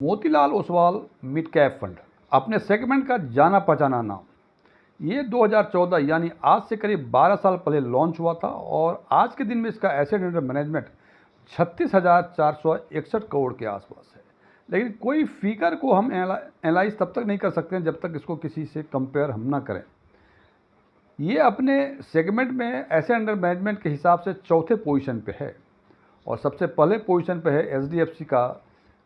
Motilal Oswal mid cap fund अपने segment का जाना पहचाना नाम। ये 2014 यानी आज से करीब 12 साल पहले लॉन्च हुआ था और आज के दिन में इसका एसेट अंडर मैनेजमेंट 36,461 करोड़ के आसपास है। लेकिन कोई फिगर को हम एनालाइज तब तक नहीं कर सकते हैं जब तक इसको किसी से कंपेयर हम ना करें। ये अपने सेगमेंट में एसेट अंडर मैनेजमेंट के हिसाब से चौथे पोजीशन पे है और सबसे पहले पोजीशन पे है एचडीएफसी का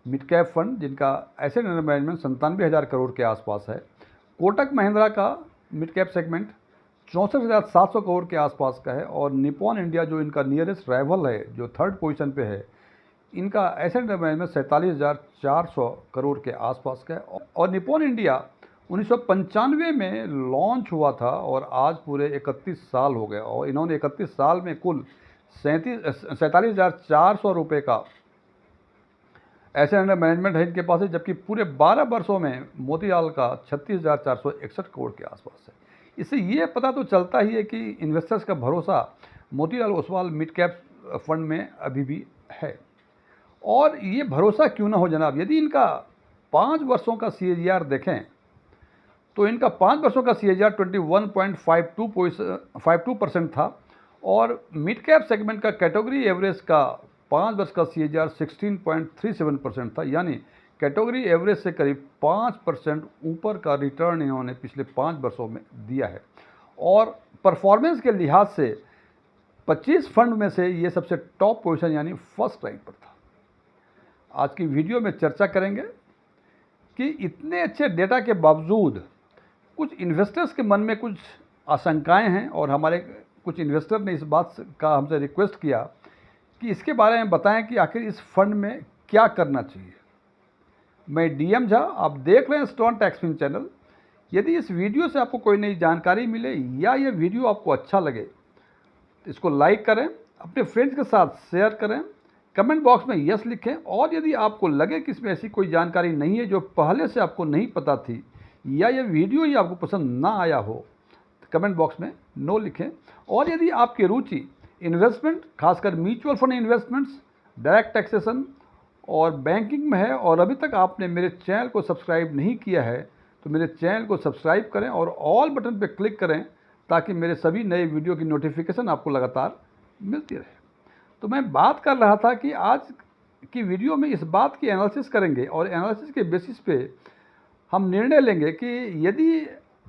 मिड कैप फंड जिनका एसेट अंडर मैनेजमेंट 97,000 करोड़ के आसपास है। कोटक महिंद्रा का मिड कैप सेगमेंट 64,700 करोड़ के आसपास का है और निपॉन इंडिया जो इनका नियरेस्ट राइवल है जो थर्ड पोजीशन पे है, इनका एसेट अंडर मैनेजमेंट 47,400 करोड़ के आसपास का है। और निपॉन इंडिया 1995 में लॉन्च हुआ था और आज पूरे 31 साल हो गए और इन्होंने 31 साल में कुल 47,400 रुपये का एसेट अंडर मैनेजमेंट है इनके पास है, जबकि पूरे 12 वर्षों में मोतीलाल का 36,461 करोड़ के आसपास है। इससे ये पता तो चलता ही है कि इन्वेस्टर्स का भरोसा Motilal Oswal mid cap fund में अभी भी है। और ये भरोसा क्यों ना हो जनाब, यदि इनका 5 वर्षों का CAGR देखें तो इनका 5 वर्षों का CAGR 21.52% था और मिड कैप सेगमेंट का कैटेगरी एवरेज का 5 वर्ष का CAGR 16.37% था, यानी कैटेगरी एवरेज से करीब 5% ऊपर का रिटर्न इन्होंने पिछले 5 वर्षों में दिया है। और परफॉर्मेंस के लिहाज से 25 फंड में से ये सबसे टॉप पोजीशन यानी फर्स्ट रैंक पर था। आज की वीडियो में चर्चा करेंगे कि इतने अच्छे डेटा के बावजूद कुछ इन्वेस्टर्स के मन में कुछ आशंकाएं हैं और हमारे कुछ इन्वेस्टर ने इस बात का हमसे रिक्वेस्ट किया कि इसके बारे में बताएं कि आखिर इस फंड में क्या करना चाहिए। मैं DM झा, आप देख रहे हैं स्टोन टैक्सफिन चैनल। यदि इस वीडियो से आपको कोई नई जानकारी मिले या ये वीडियो आपको अच्छा लगे तो इसको लाइक करें, अपने फ्रेंड्स के साथ शेयर करें, कमेंट बॉक्स में यस लिखें और यदि आपको लगे कि इसमें ऐसी कोई जानकारी नहीं है जो पहले से आपको नहीं पता थी या ये वीडियो ही आपको पसंद ना आया हो तो कमेंट बॉक्स में नो लिखें। और यदि आपकी रुचि इन्वेस्टमेंट, खासकर mutual fund investments, direct taxation और बैंकिंग में है और अभी तक आपने मेरे चैनल को सब्सक्राइब नहीं किया है तो मेरे चैनल को सब्सक्राइब करें और ऑल बटन पर क्लिक करें ताकि मेरे सभी नए वीडियो की नोटिफिकेशन आपको लगातार मिलती रहे। तो मैं बात कर रहा था कि आज की वीडियो में इस बात की एनालिसिस करेंगे और एनालिसिस के बेसिस पे हम निर्णय लेंगे कि यदि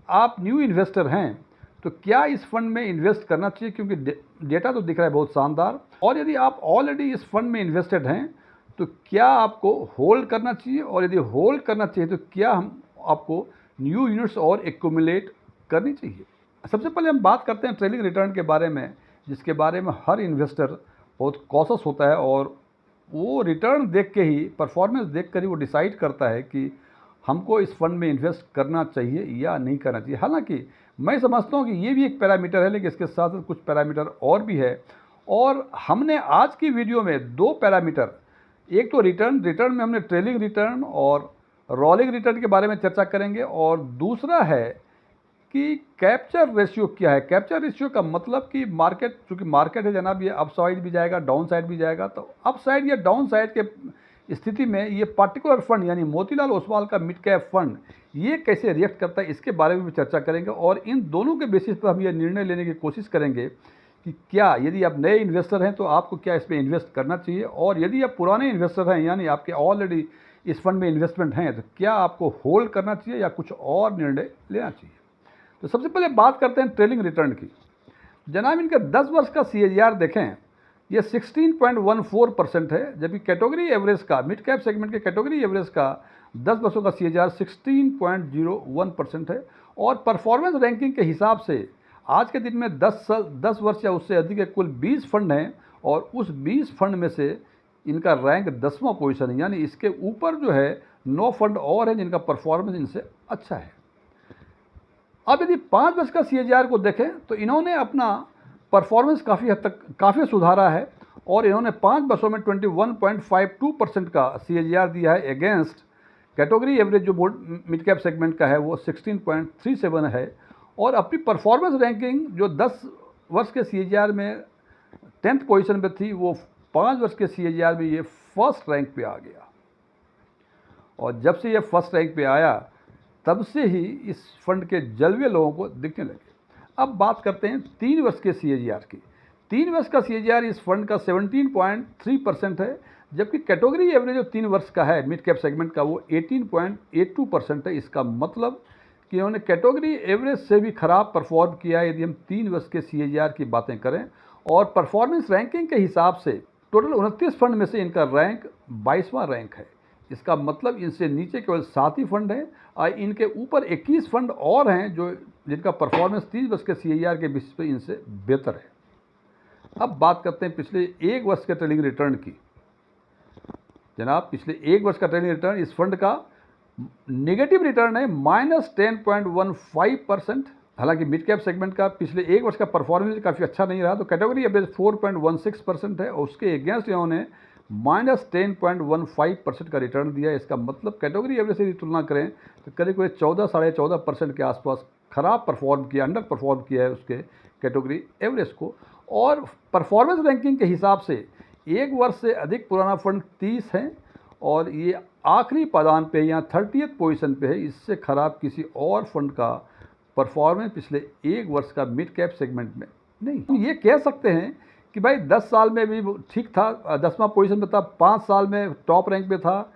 आप न्यू इन्वेस्टर हैं तो क्या इस फंड में इन्वेस्ट करना चाहिए, क्योंकि डेटा तो दिख रहा है बहुत शानदार। और यदि आप ऑलरेडी इस फंड में इन्वेस्टेड हैं तो क्या आपको होल्ड करना चाहिए और यदि होल्ड करना चाहिए तो क्या आपको न्यू यूनिट्स और एक्यूमुलेट करनी चाहिए। सबसे पहले हम बात करते हैं ट्रेलिंग रिटर्न के बारे में, जिसके बारे में हर इन्वेस्टर बहुत कॉशस होता है और वो रिटर्न देख के ही, परफॉर्मेंस देख कर ही वो डिसाइड करता है कि हमको इस फंड में इन्वेस्ट करना चाहिए या नहीं करना चाहिए। हालांकि मैं समझता हूँ कि ये भी एक पैरामीटर है, लेकिन इसके साथ साथ कुछ पैरामीटर और भी है और हमने आज की वीडियो में 2 पैरामीटर, एक तो रिटर्न में हमने ट्रेलिंग रिटर्न और रोलिंग रिटर्न के बारे में चर्चा करेंगे और दूसरा है कि कैप्चर रेशियो क्या है। कैप्चर रेशियो का मतलब कि मार्केट, चूँकि मार्केट है जनाब, ये अप साइड भी जाएगा, डाउन साइड भी जाएगा, तो अप साइड या डाउन साइड के स्थिति में ये पर्टिकुलर फंड यानी मोतीलाल ओसवाल का मिड कैप फंड ये कैसे रिएक्ट करता है, इसके बारे में भी चर्चा करेंगे और इन दोनों के बेसिस पर हम ये निर्णय लेने की कोशिश करेंगे कि क्या, यदि आप नए इन्वेस्टर हैं तो आपको क्या इसमें इन्वेस्ट करना चाहिए और यदि आप पुराने इन्वेस्टर हैं यानी आपके ऑलरेडी इस फंड में इन्वेस्टमेंट हैं तो क्या आपको होल्ड करना चाहिए या कुछ और निर्णय लेना चाहिए। तो सबसे पहले बात करते हैं ट्रेलिंग रिटर्न की। जनाब, इनका 10 वर्ष का CAGR देखें, ये 16.14% है, जबकि कैटेगरी एवरेज का, मिड कैप सेगमेंट के कैटेगरी एवरेज का 10 वर्षों का CAGR 16.01% है। और परफॉर्मेंस रैंकिंग के हिसाब से आज के दिन में 10 वर्ष या उससे अधिक के कुल 20 फंड हैं और उस 20 फंड में से इनका रैंक 10वां पोजीशन है, यानी इसके ऊपर जो है 9 फंड और हैं जिनका परफॉर्मेंस इनसे अच्छा है। अब यदि 5 वर्ष का CAGR को देखें तो इन्होंने अपना परफॉर्मेंस काफ़ी हद तक काफ़ी सुधारा है और इन्होंने 5 वर्षों में 21.52% का CAGR दिया है अगेंस्ट कैटेगरी एवरेज जो मिड कैप सेगमेंट का है वो 16.37 है। और अपनी परफॉर्मेंस रैंकिंग जो 10 वर्ष के CAGR में 10th पोजीशन पे थी, वो 5 वर्ष के CAGR में ये फर्स्ट रैंक पे आ गया। और जब से ये फर्स्ट रैंक पे आया तब से ही इस फंड के जलवे लोगों को दिखने लगे। अब बात करते हैं 3 वर्ष के CAGR की। 3 वर्ष का CAGR इस फंड का 17.3% है, जबकि कैटेगरी एवरेज जो 3 वर्ष का है मिड कैप सेगमेंट का वो 18.82% है। इसका मतलब कि इन्होंने कैटेगरी एवरेज से भी खराब परफॉर्म किया है यदि हम 3 वर्ष के CAGR की बातें करें। और परफॉर्मेंस रैंकिंग के हिसाब से टोटल 29 फंड में से इनका रैंक 22वां रैंक है। इसका मतलब इनसे नीचे केवल 7 ही फंड हैं और इनके ऊपर 21 फंड और हैं जो जिनका परफॉर्मेंस 30 वर्ष के CAGR के बेसिस पे इनसे बेहतर है। अब बात करते हैं पिछले 1 वर्ष के ट्रेलिंग रिटर्न की। जनाब, पिछले 1 वर्ष का ट्रेलिंग रिटर्न इस फंड का नेगेटिव रिटर्न है -10.15%। हालांकि मिड कैप सेगमेंट का पिछले 1 वर्ष का परफॉर्मेंस काफ़ी अच्छा नहीं रहा, तो कैटेगरी एवरेज 4.16% है और उसके अगेंस्ट इन्होंने -10.15% का रिटर्न दिया है। इसका मतलब कैटेगरी एवरेज से तुलना करें तो करीब करीब 14 साढ़े 14% के आसपास खराब परफॉर्म किया, अंडर परफॉर्म किया है उसके कैटेगरी एवरेज को। और परफॉर्मेंस रैंकिंग के हिसाब से 1 वर्ष से अधिक पुराना फंड 30 है और ये आखिरी पायदान पे या 30th पोजीशन पे है। इससे खराब किसी और फंड का परफॉर्मेंस पिछले 1 वर्ष का मिड कैप सेगमेंट में नहीं। हम ये कह सकते हैं कि भाई 10 साल में भी ठीक था, 10वां पोजीशन पे था, 5 साल में टॉप रैंक पे था,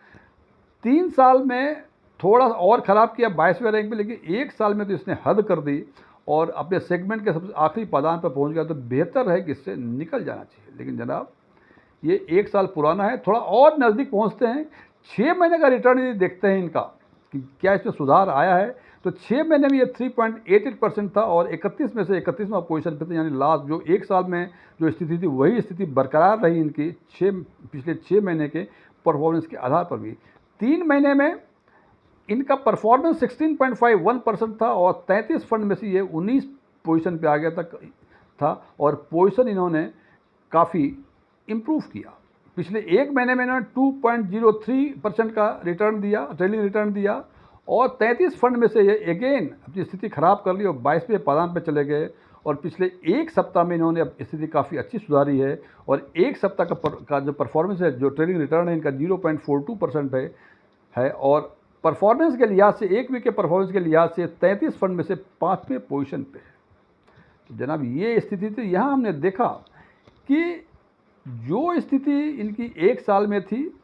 3 साल में थोड़ा और ख़राब किया 22वें रैंक पे, लेकिन 1 साल में तो इसने हद कर दी और अपने सेगमेंट के सबसे आखिरी पायदान पर पहुंच गया। तो बेहतर है कि इससे निकल जाना चाहिए। लेकिन जनाब, ये 1 साल पुराना है, थोड़ा और नज़दीक पहुंचते हैं। 6 महीने का रिटर्न यदि देखते हैं इनका कि क्या इसमें सुधार आया है, तो 6 महीने में ये 3.88% था और 31 में से 31वां पोजीशन पे थे। यानी लास्ट जो 1 साल में जो स्थिति थी वही स्थिति बरकरार रही इनकी पिछले 6 महीने के परफॉर्मेंस के आधार पर भी। 3 महीने में इनका परफॉर्मेंस 16.51% था और 33 फंड में से ये 19 पोजीशन पे आ गया था और पोजीशन इन्होंने काफ़ी इम्प्रूव किया। पिछले 1 महीने में इन्होंने 2.03% का रिटर्न दिया, ट्रेलिंग रिटर्न दिया और 33 फंड में से ये अगेन अपनी स्थिति खराब कर ली और 22वें पायदान पर चले गए। और पिछले 1 सप्ताह में इन्होंने अब स्थिति काफ़ी अच्छी सुधारी है और 1 सप्ताह का जो परफॉर्मेंस है, जो ट्रेलिंग रिटर्न है इनका 0.42% है और परफॉर्मेंस के लिहाज से 1 वीक के परफॉर्मेंस के लिहाज से 33 फंड में से 5वें पोजीशन पे है। तो जनाब, ये स्थिति थी। यहाँ हमने देखा कि जो स्थिति इनकी 1 साल में थी,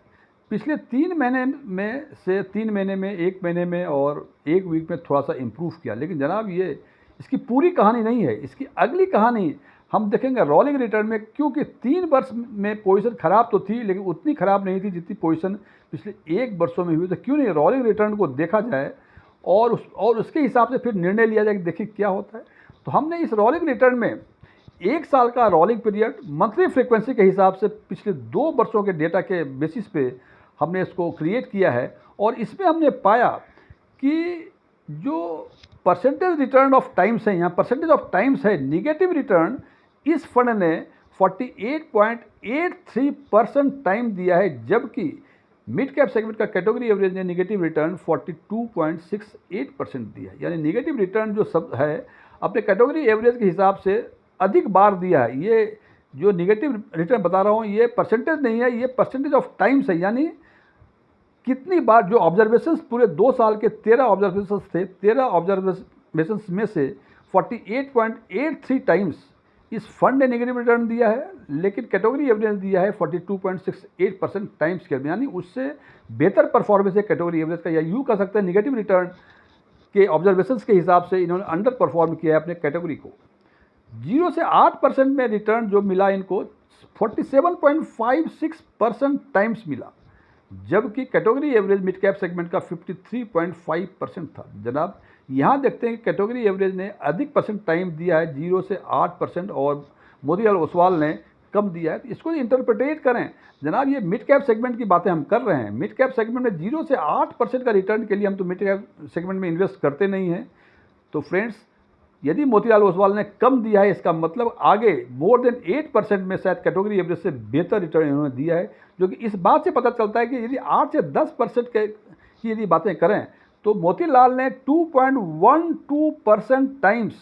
पिछले 3 महीने में से 3 महीने में, 1 महीने में और 1 वीक में थोड़ा सा इम्प्रूव किया। लेकिन जनाब, ये इसकी पूरी कहानी नहीं है। इसकी अगली कहानी हम देखेंगे रोलिंग रिटर्न में, क्योंकि 3 वर्ष में पोजीशन खराब तो थी लेकिन उतनी खराब नहीं थी जितनी पोजीशन पिछले 1 वर्षों में हुई। तो क्यों नहीं रोलिंग रिटर्न को देखा जाए और उसके हिसाब से फिर निर्णय लिया जाए कि देखिए क्या होता है। तो हमने इस रोलिंग रिटर्न में 1 साल का रोलिंग पीरियड मंथली फ्रीक्वेंसी के हिसाब से पिछले 2 वर्षों के डेटा के बेसिस पे हमने इसको क्रिएट किया है और इसमें हमने पाया कि जो परसेंटेज रिटर्न ऑफ टाइम्स है, यहाँ परसेंटेज ऑफ टाइम्स है नेगेटिव रिटर्न, इस फंड ने 48.83% टाइम दिया है, जबकि मिड कैप सेगमेंट का कैटेगरी एवरेज ने नेगेटिव रिटर्न 42.68% दिया है। यानी नेगेटिव रिटर्न जो सब है अपने कैटेगरी एवरेज के हिसाब से अधिक बार दिया है। ये जो नेगेटिव रिटर्न बता रहा हूँ ये परसेंटेज नहीं है, ये परसेंटेज ऑफ टाइम्स है। यानी कितनी बार जो ऑब्जर्वेशंस पूरे 2 साल के 13 ऑब्जर्वेशंस थे, 13 ऑब्जर्वेशंस में से 48.83 टाइम्स इस फंड ने नेगेटिव रिटर्न दिया है, लेकिन कैटेगरी एवरेज दिया है 42.68% टाइम्स के। यानी उससे बेहतर परफॉर्मेंस है कैटेगरी एवरेज का, या यूँ कह सकते हैं नेगेटिव रिटर्न के ऑब्जर्वेशंस के हिसाब से इन्होंने अंडर परफॉर्म किया है अपने कैटेगरी को। 0 से 8% में रिटर्न जो मिला इनको 47.56% टाइम्स मिला, जबकि category average mid cap segment का 53.5% था। जनाब, यहाँ देखते हैं कि कैटेगरी एवरेज ने अधिक परसेंट टाइम दिया है 0 से 8% और मोतीलाल ओसवाल ने कम दिया है। तो इसको इंटरप्रेटेट करें जनाब, ये मिड कैप सेगमेंट की बातें हम कर रहे हैं। मिड कैप सेगमेंट में 0 से 8% का रिटर्न के लिए हम तो मिड कैप सेगमेंट में इन्वेस्ट करते नहीं हैं। तो फ्रेंड्स, यदि मोतीलाल ओसवाल ने कम दिया है, इसका मतलब आगे मोर देन 8% में शायद कैटेगरी एवरेज से बेहतर रिटर्न इन्होंने दिया है, जो कि इस बात से पता चलता है कि यदि 8 से 10% की यदि बातें करें तो मोतीलाल ने 2.12% टाइम्स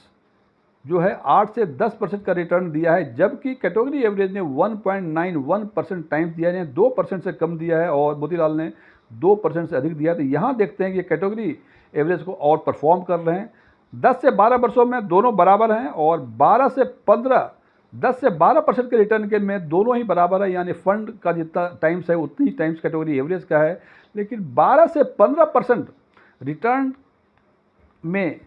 जो है 8 से 10% का रिटर्न दिया है, जबकि कैटेगरी एवरेज ने 1.91% टाइम्स दिया है, 2% से कम दिया है और मोतीलाल ने 2% से अधिक दिया। तो यहाँ देखते हैं कि कैटेगरी एवरेज को आउट परफॉर्म कर रहे हैं। 10 से 12 वर्षों में दोनों बराबर हैं और 10 से 12% के रिटर्न के में दोनों ही बराबर है, यानी फंड का जितना टाइम्स है उतनी ही टाइम्स कैटेगरी एवरेज का है। लेकिन 12 से 15% रिटर्न में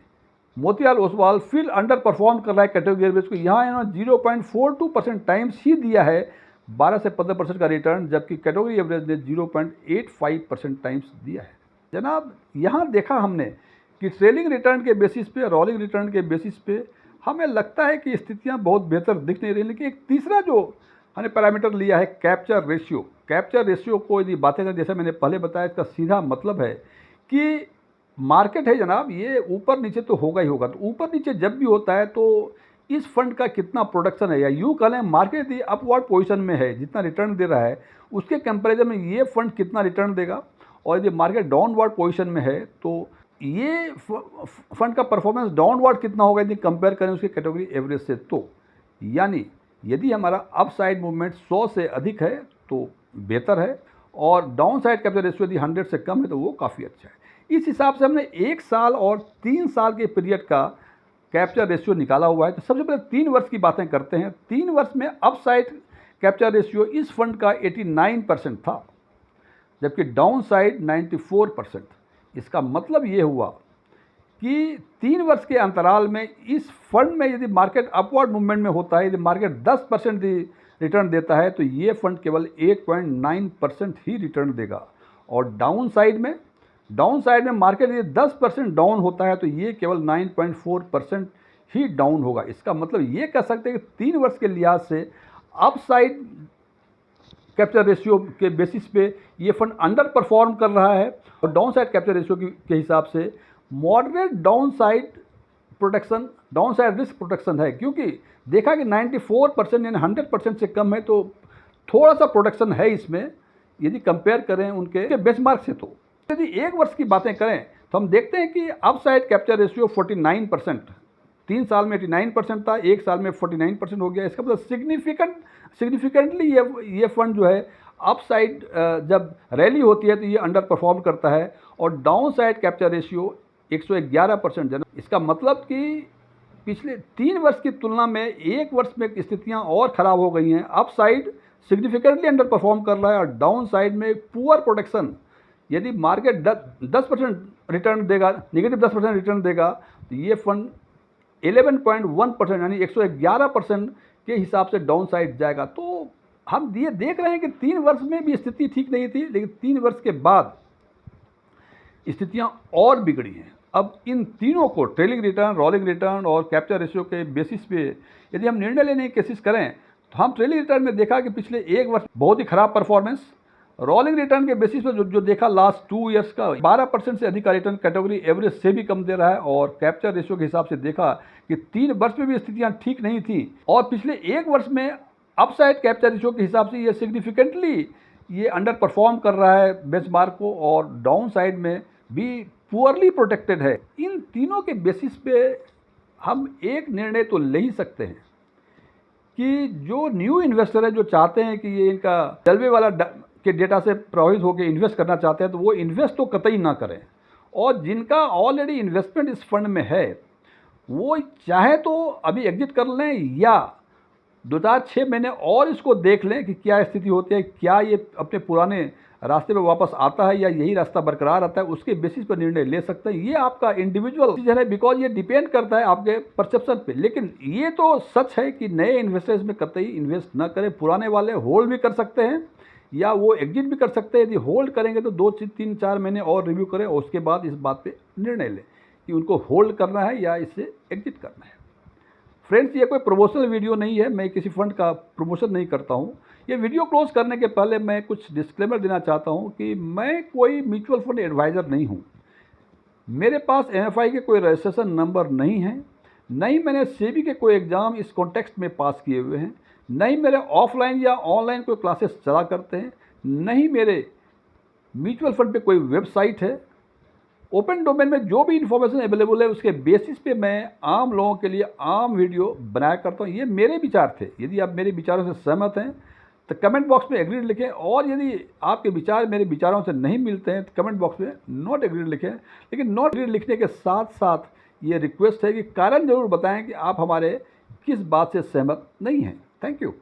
मोतीलाल ओसवाल फिर अंडर परफॉर्म कर रहा है कैटेगरी एवरेज को। यहाँ इन्होंने 0.42% टाइम्स ही दिया है 12 से 15% का रिटर्न, जबकि कैटेगरी एवरेज ने 0.85% टाइम्स दिया है। जनाब, यहाँ देखा हमने कि ट्रेलिंग रिटर्न के बेसिस पे, रोलिंग रिटर्न के बेसिस पे हमें लगता है कि स्थितियाँ बहुत बेहतर दिख नहीं रही। लेकिन एक तीसरा जो हमने पैरामीटर लिया है कैप्चर रेशियो, कैप्चर रेशियो को यदि बातें करें, जैसे मैंने पहले बताया, इसका सीधा मतलब है कि मार्केट है जनाब, ये ऊपर नीचे तो होगा ही होगा। तो ऊपर नीचे जब भी होता है तो इस फंड का कितना प्रोडक्शन है, या यूँ कह लें मार्केट यदि अपवर्ड पोजीशन में है, जितना रिटर्न दे रहा है उसके कंपैरिजन में ये फंड कितना रिटर्न देगा, और यदि मार्केट डाउनवर्ड पोजीशन में है तो ये फंड का परफॉर्मेंस डाउनवर्ड कितना होगा यदि कंपेयर करें उसके कैटेगरी एवरेज से। तो यानी यदि हमारा अपसाइड मूवमेंट 100 से अधिक है तो बेहतर है, और डाउन साइड कैप्चर रेशियो यदि 100 से कम है तो वो काफ़ी अच्छा है। इस हिसाब से हमने 1 साल और 3 साल के पीरियड का कैप्चर रेशियो निकाला हुआ है। तो सबसे पहले 3 वर्ष की बातें करते हैं। 3 वर्ष में अपसाइड कैप्चर रेशियो इस फंड का 89% था, जबकि डाउन साइड 94%। इसका मतलब ये हुआ कि 3 वर्ष के अंतराल में इस फंड में यदि मार्केट अपवर्ड मूवमेंट में होता है, यदि मार्केट 10% रिटर्न देता है तो ये फंड केवल 8.9% ही रिटर्न देगा, और डाउन साइड में मार्केट यदि 10% डाउन होता है तो ये केवल 9.4% ही डाउन होगा। इसका मतलब ये कह सकते हैं कि 3 वर्ष के लिहाज से अपसाइड कैप्चर रेशियो के बेसिस पे ये फंड अंडर परफॉर्म कर रहा है, और डाउन साइड कैप्चर रेशियो के हिसाब से moderate down side risk protection है, क्योंकि देखा कि 94% यानी 100% से कम है, तो थोड़ा सा प्रोटेक्शन है इसमें यदि कंपेयर करें उनके बेंचमार्क से। तो यदि 1 वर्ष की बातें करें तो हम देखते हैं कि अपसाइड कैप्चर रेशियो 49%, 3 साल में 89% था, 1 साल में 49% हो गया। इसका मतलब सिग्निफिकेंटली ये फंड जो है अपसाइड जब रैली होती है तो ये अंडर परफॉर्म करता है, और डाउन साइड कैप्चर रेशियो 111%। इसका मतलब कि पिछले 3 वर्ष की तुलना में 1 वर्ष में स्थितियां और ख़राब हो गई हैं। अपसाइड सिग्निफिकेंटली अंडर परफॉर्म कर रहा है, और डाउन साइड में पुअर प्रोटेक्शन। यदि मार्केट 10% रिटर्न देगा, नेगेटिव 10% रिटर्न देगा, तो ये फंड 11.1% यानी 111% के हिसाब से डाउन साइड जाएगा। तो हम ये देख रहे हैं कि 3 वर्ष में भी स्थिति ठीक नहीं थी, लेकिन 3 वर्ष के बाद स्थितियां और बिगड़ी हैं। अब इन तीनों को, ट्रेलिंग रिटर्न, रोलिंग रिटर्न और कैप्चर रेशियो के बेसिस पे यदि हम निर्णय लेने की कोशिश करें तो हम ट्रेलिंग रिटर्न में देखा कि पिछले 1 वर्ष बहुत ही खराब परफॉर्मेंस, रोलिंग रिटर्न के बेसिस पे जो देखा लास्ट 2 ईयर्स का 12% से अधिक का रिटर्न कैटेगरी एवरेज से भी कम दे रहा है, और कैप्चर रेशियो के हिसाब से देखा कि 3 वर्ष में भी स्थितियां ठीक नहीं थी, और पिछले 1 वर्ष में अपसाइड कैप्चर रेशियो के हिसाब से ये सिग्निफिकेंटली ये अंडर परफॉर्म कर रहा है बेंचमार्क को, और डाउन साइड में भी पुअरली प्रोटेक्टेड है। इन तीनों के बेसिस पे हम एक निर्णय तो ले ही सकते हैं कि जो न्यू इन्वेस्टर है, जो चाहते हैं कि ये इनका जलवे वाला के डेटा से प्रभावित होकर इन्वेस्ट करना चाहते हैं, तो वो इन्वेस्ट तो कतई ना करें, और जिनका ऑलरेडी इन्वेस्टमेंट इस फंड में है वो चाहे तो अभी एग्जिट कर लें, या 2-4-6 महीने और इसको देख लें कि क्या स्थिति होती है, क्या ये अपने पुराने रास्ते पे वापस आता है या यही रास्ता बरकरार रहता है, उसके बेसिस पर निर्णय ले सकते हैं। ये आपका इंडिविजुअल डिसीजन है, बिकॉज ये डिपेंड करता है आपके परसेप्शन पे। लेकिन ये तो सच है कि नए इन्वेस्टर्स में कतई इन्वेस्ट ना करें, पुराने वाले होल्ड भी कर सकते हैं या वो एग्जिट भी कर सकते हैं। यदि होल्ड करेंगे तो 2-3-4 महीने और रिव्यू करें, और उसके बाद इस बात पे निर्णय लें कि उनको होल्ड करना है या इससे एग्जिट करना है। फ्रेंड्स, ये कोई प्रमोशनल वीडियो नहीं है, मैं किसी फंड का प्रमोशन नहीं करता हूँ। ये वीडियो क्लोज करने के पहले मैं कुछ डिस्क्लेमर देना चाहता हूँ कि मैं कोई म्यूचुअल फंड एडवाइज़र नहीं हूँ। मेरे पास MFI के कोई रजिस्ट्रेशन नंबर नहीं है, नहीं मैंने सेबी के कोई एग्ज़ाम इस कॉन्टेक्स्ट में पास किए हुए हैं, नहीं मेरे ऑफलाइन या ऑनलाइन कोई क्लासेस चला करते हैं, नहीं मेरे म्यूचुअल फंड पे कोई वेबसाइट है। ओपन डोमेन में जो भी इन्फॉर्मेशन अवेलेबल है उसके बेसिस पे मैं आम लोगों के लिए आम वीडियो बनाया करता हूँ। ये मेरे विचार थे, यदि आप मेरे विचारों से सहमत हैं तो कमेंट बॉक्स में एग्रीड लिखें, और यदि आपके विचार मेरे विचारों से नहीं मिलते हैं तो कमेंट बॉक्स में नॉट एग्रीड लिखें। लेकिन नॉट एग्रीड लिखने के साथ साथ ये रिक्वेस्ट है कि कारण जरूर बताएं कि आप हमारे किस बात से सहमत नहीं हैं। Thank you.